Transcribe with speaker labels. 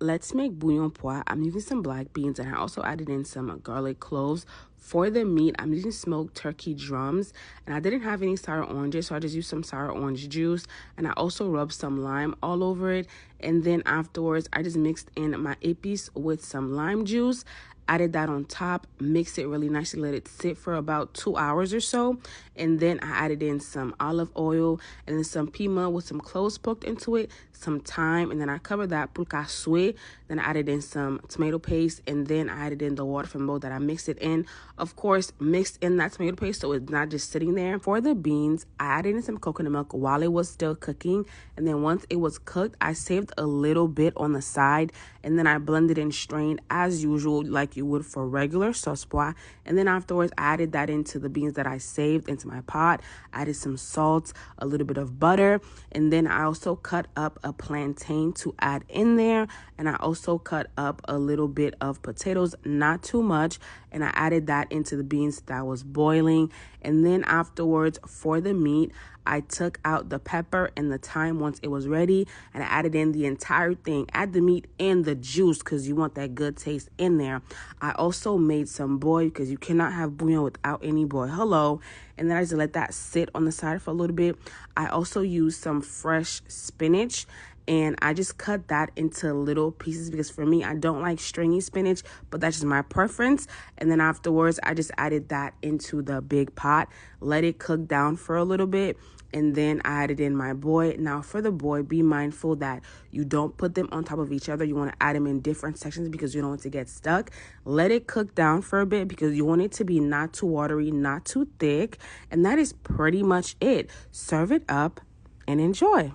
Speaker 1: Let's make bouillon pois. I'm using some black beans and I also added in some garlic cloves. For the meat, I'm using smoked turkey drums, and I didn't have any sour oranges, so I just used some sour orange juice, and I also rubbed some lime all over it. And then afterwards, I just mixed in my épices with some lime juice, added that on top, mix it really nicely, let it sit for about 2 hours or so, and then I added in some olive oil and then some piment with some cloves poked into it, some thyme, and then I covered that pour casser. Then I added in some tomato paste, and then I added in the water from the bowl that I mixed it in. Of course, mixed in that tomato paste so it's not just sitting there. For the beans, I added in some coconut milk while it was still cooking, and then once it was cooked, I saved a little bit on the side, and then I blended and strained as usual like you would for regular sauce pois. And then afterwards, I added that into the beans that I saved into my pot. I added some salt, a little bit of butter, and then I also cut up a plantain to add in there, and I also cut up a little bit of potatoes, not too much, and I added that into the beans that was boiling. And then afterwards, for the meat, I took out the pepper and the thyme once it was ready, and I added in the entire thing. Add the meat and the juice because you want that good taste in there. I also made some boy because you cannot have bouillon without any boy. Hello. And then I just let that sit on the side for a little bit. I also used some fresh spinach, and I just cut that into little pieces because for me, I don't like stringy spinach, but that's just my preference. And then afterwards, I just added that into the big pot, let it cook down for a little bit, and then I added in my boy. Now for the boy, be mindful that you don't put them on top of each other. You want to add them in different sections because you don't want it to get stuck. Let it cook down for a bit because you want it to be not too watery, not too thick. And that is pretty much it. Serve it up and enjoy.